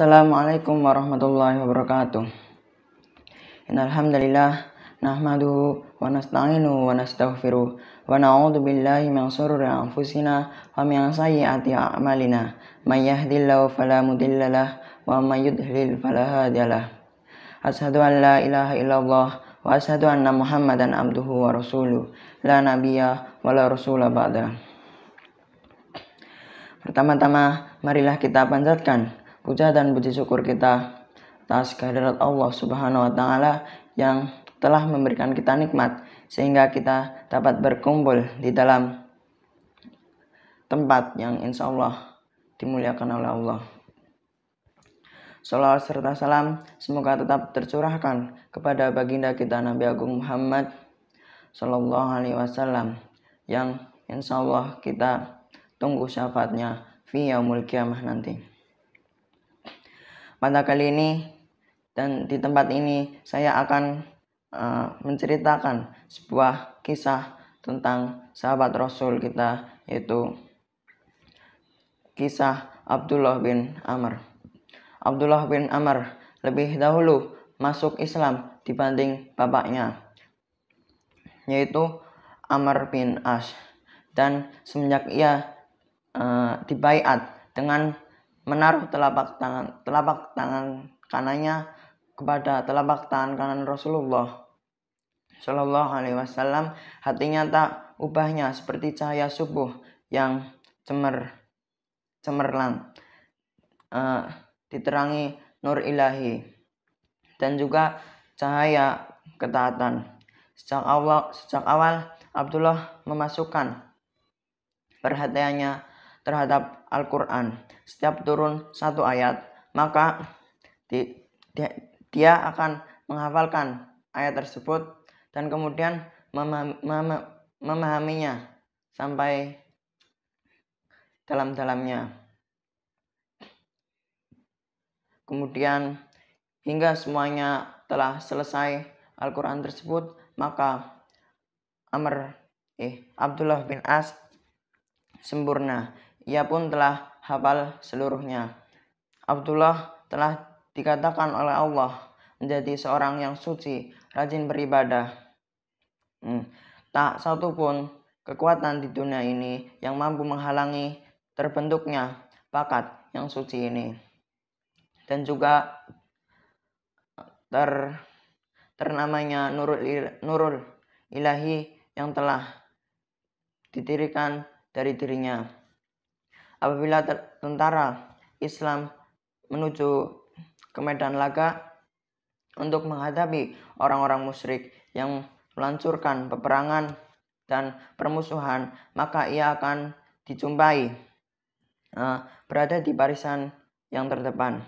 Assalamualaikum warahmatullahi wabarakatuh. Innal hamdalillah nahmaduhu wa nasta'inuhu wa nastaghfiruh wa na'udzu billahi min shururi anfusina wa min sayyiati a'malina. May yahdihillahu fala mudhillalah wa may yudhlil fala hadiyalah. Asyhadu an la ilaha illallah wa asyhadu anna Muhammadan abduhu wa rasuluh. La nabiyya wa la rasula ba'da. Pertama-tama marilah kita panjatkan puja dan puji syukur kita atas kehadirat Allah Subhanahu wa taala yang telah memberikan kita nikmat sehingga kita dapat berkumpul di dalam tempat yang insya Allah dimuliakan oleh Allah. Shalawat serta salam semoga tetap tercurahkan kepada baginda kita Nabi Agung Muhammad Sallallahu Alaihi Wasallam yang insya Allah kita tunggu syafaatnya fi yaumul qiyamah nanti. Pada kali ini dan di tempat ini saya akan menceritakan sebuah kisah tentang sahabat Rasul kita, yaitu kisah Abdullah bin Amr. Abdullah bin Amr lebih dahulu masuk Islam dibanding bapaknya, yaitu Amr bin As, dan semenjak ia dibaiat dengan menaruh telapak tangan kanannya kepada telapak tangan kanan Rasulullah Shallallahu Alaihi Wasallam, hatinya tak ubahnya seperti cahaya subuh yang cemerlang, diterangi nur ilahi dan juga cahaya ketaatan. Sejak awal Abdullah memasukkan perhatiannya terhadap Al-Quran. Setiap turun satu ayat, maka dia akan menghafalkan ayat tersebut dan kemudian memahaminya sampai dalam-dalamnya. Kemudian hingga semuanya telah selesai Al-Quran tersebut, maka Abdullah bin As sempurna. Ia pun telah hafal seluruhnya. Abdullah telah dikatakan oleh Allah menjadi seorang yang suci, rajin beribadah. Tak satu pun kekuatan di dunia ini yang mampu menghalangi terbentuknya bakat yang suci ini. Dan juga ternamanya nurul ilahi yang telah didirikan dari dirinya. Apabila tentara Islam menuju ke medan laga untuk menghadapi orang-orang musyrik yang melancurkan peperangan dan permusuhan, maka ia akan dijumpai berada di barisan yang terdepan.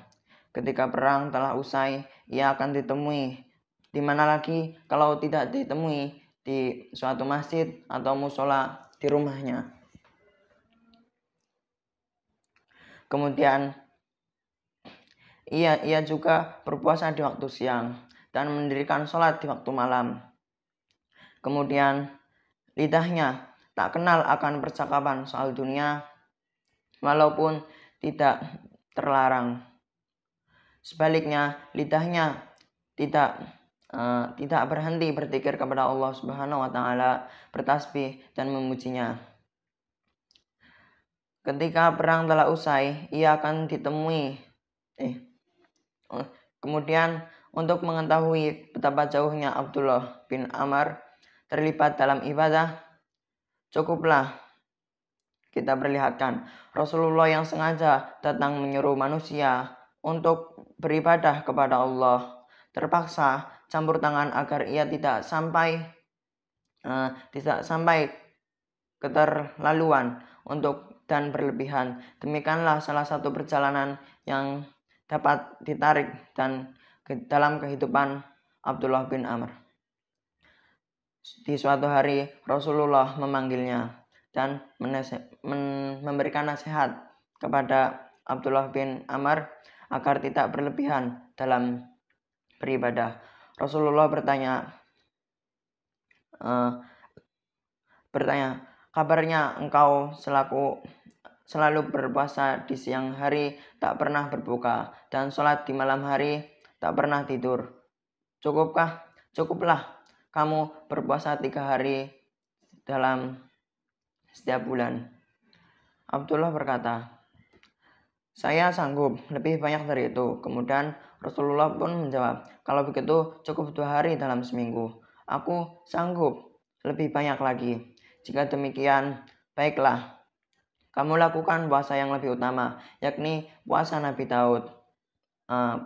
Ketika perang telah usai, ia akan ditemui di mana lagi kalau tidak ditemui di suatu masjid atau musola di rumahnya. Kemudian ia juga berpuasa di waktu siang dan mendirikan sholat di waktu malam. Kemudian lidahnya tak kenal akan percakapan soal dunia walaupun tidak terlarang. Sebaliknya lidahnya tidak berhenti berzikir kepada Allah Subhanahu wa taala, bertasbih dan memujinya. Ketika perang telah usai, ia akan ditemui. Kemudian untuk mengetahui betapa jauhnya Abdullah bin Amr terlibat dalam ibadah, cukuplah kita perlihatkan Rasulullah yang sengaja datang menyuruh manusia untuk beribadah kepada Allah, terpaksa campur tangan agar ia tidak sampai keterlaluan dan berlebihan. Demikianlah salah satu perjalanan yang dapat ditarik dalam kehidupan Abdullah bin Amr. Di suatu hari Rasulullah memanggilnya dan memberikan nasihat kepada Abdullah bin Amr agar tidak berlebihan dalam beribadah. Rasulullah bertanya, kabarnya engkau selaku selalu berpuasa di siang hari, tak pernah berbuka, dan sholat di malam hari, tak pernah tidur. Cukuplah kamu berpuasa 3 hari dalam setiap bulan. Abdullah berkata, saya sanggup lebih banyak dari itu. Kemudian Rasulullah pun menjawab, kalau begitu cukup 2 hari dalam seminggu. Aku sanggup lebih banyak lagi. Jika demikian, baiklah. Kamu lakukan puasa yang lebih utama, yakni puasa Nabi Daud.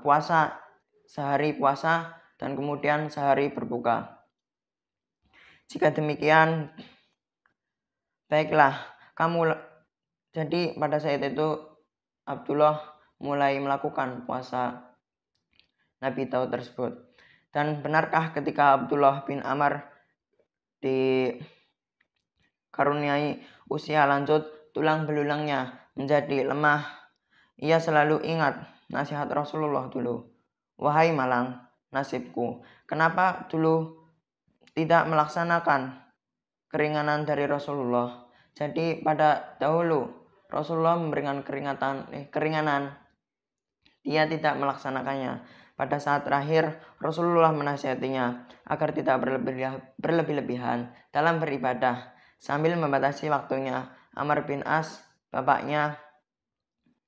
Puasa sehari puasa dan kemudian sehari berbuka. Jika demikian, baiklah. Jadi pada saat itu Abdullah mulai melakukan puasa Nabi Daud tersebut. Dan benarkah ketika Abdullah bin Amr dikaruniai usia lanjut, tulang belulangnya menjadi lemah, ia selalu ingat nasihat Rasulullah dulu. Wahai malang nasibku, kenapa dulu tidak melaksanakan keringanan dari Rasulullah? Jadi pada dahulu Rasulullah memberikan keringanan, dia tidak melaksanakannya. Pada saat terakhir Rasulullah menasihatinya agar tidak berlebih-lebihan dalam beribadah. Sambil membatasi waktunya, Amr bin As, bapaknya,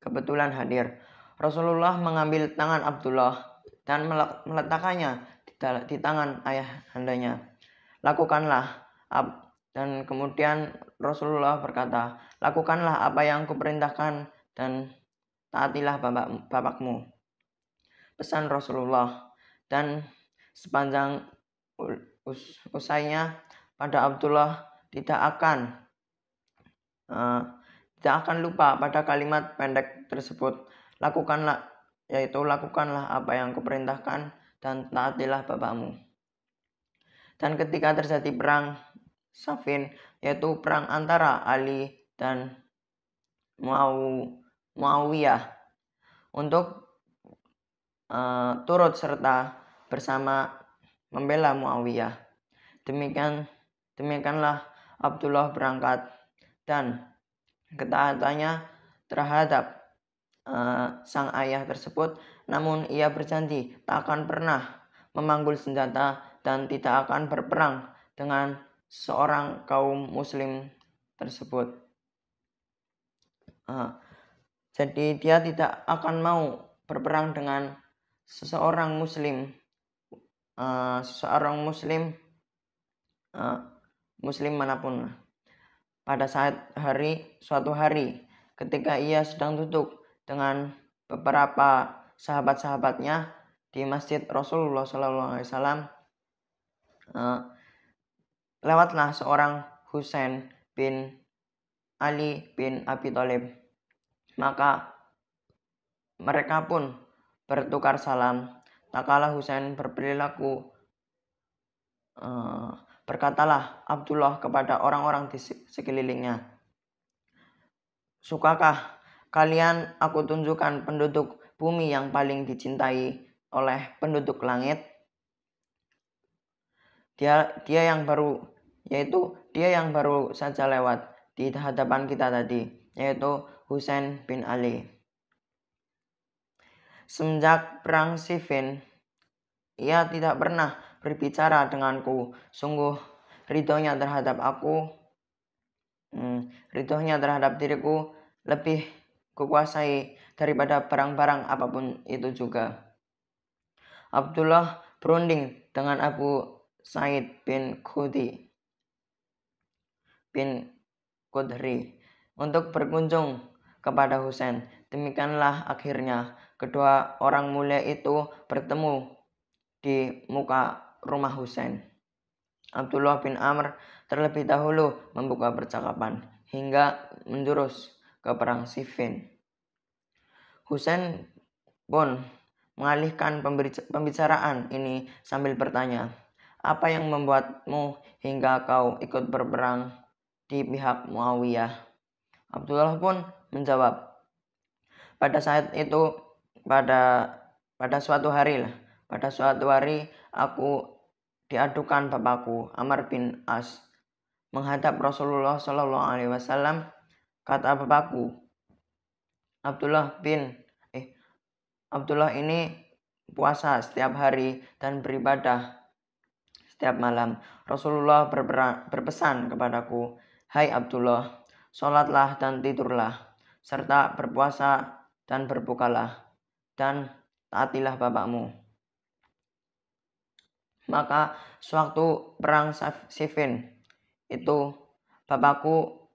kebetulan hadir. Rasulullah mengambil tangan Abdullah dan meletakkannya di tangan ayahandanya. Lakukanlah. Dan kemudian Rasulullah berkata, lakukanlah apa yang kuperintahkan dan taatilah bapakmu. Pesan Rasulullah. Dan sepanjang usainya pada Abdullah tidak akan lupa pada kalimat pendek tersebut. Lakukanlah apa yang kuperintahkan dan taatilah bapakmu. Dan ketika terjadi perang Saffin, yaitu perang antara Ali dan Muawiyah, untuk turut serta bersama membela Muawiyah. Demikianlah Abdullah berangkat, dan ketaatannya terhadap sang ayah tersebut, namun ia berjanji tak akan pernah memanggul senjata dan tidak akan berperang dengan seorang kaum muslim tersebut. Jadi dia tidak akan mau berperang dengan seseorang muslim manapun. Pada suatu hari ketika ia sedang duduk dengan beberapa sahabat-sahabatnya di masjid Rasulullah SAW, lewatlah seorang Husain bin Ali bin Abi Thalib. Maka mereka pun bertukar salam. Tak kalah Husain berperilaku, berkatalah Abdullah kepada orang-orang di sekelilingnya, sukakah kalian aku tunjukkan penduduk bumi yang paling dicintai oleh penduduk langit? Dia yang baru saja lewat di hadapan kita tadi, yaitu Husain bin Ali. Semenjak perang Siffin, ia tidak pernah berbicara denganku. Sungguh ridhonya terhadap diriku lebih kukuasai daripada barang-barang apapun itu juga. Abdullah berunding dengan Abu Sa'id bin Khudri untuk berkunjung kepada Husain. Demikianlah akhirnya kedua orang mulia itu bertemu di muka rumah Husain. Abdullah bin Amr terlebih dahulu membuka percakapan hingga menjurus ke perang Siffin. Husain pun mengalihkan pembicaraan ini sambil bertanya, apa yang membuatmu hingga kau ikut berperang di pihak Muawiyah? Abdullah pun menjawab, pada suatu hari aku diadukan bapakku Amr bin As menghadap Rasulullah SAW. Kata bapakku, Abdullah ini puasa setiap hari dan beribadah setiap malam. Rasulullah berpesan kepadaku, "Hai Abdullah, sholatlah dan tidurlah, serta berpuasa dan berbukalah, dan taatilah bapakmu." Maka sewaktu perang Siffin itu bapakku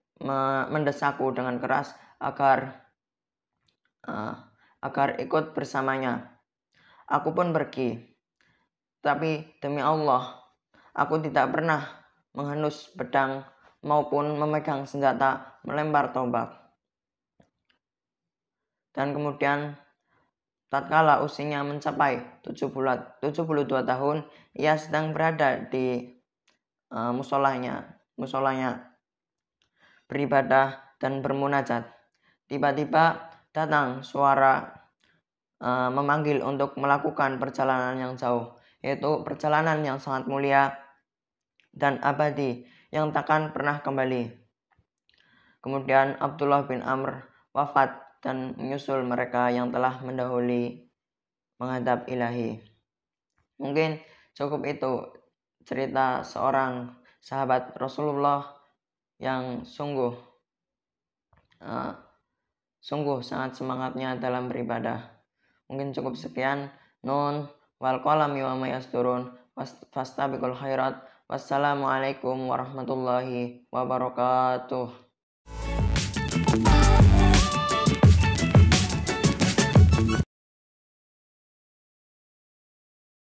mendesakku dengan keras agar ikut bersamanya. Aku pun pergi. Tapi demi Allah, aku tidak pernah menghenus pedang maupun memegang senjata melempar tombak. Dan kemudian tatkala usianya mencapai 72 tahun, ia sedang berada di musolanya beribadah dan bermunajat. Tiba-tiba datang suara memanggil untuk melakukan perjalanan yang jauh, yaitu perjalanan yang sangat mulia dan abadi yang takkan pernah kembali. Kemudian Abdullah bin Amr wafat dan menyusul mereka yang telah mendahului menghadap Ilahi. Mungkin cukup itu cerita seorang sahabat Rasulullah yang sungguh sangat semangatnya dalam beribadah. Mungkin cukup sekian. Nun wal qalami wa ma yasturun fastabiqul khairat. Wassalamualaikum warahmatullahi wabarakatuh.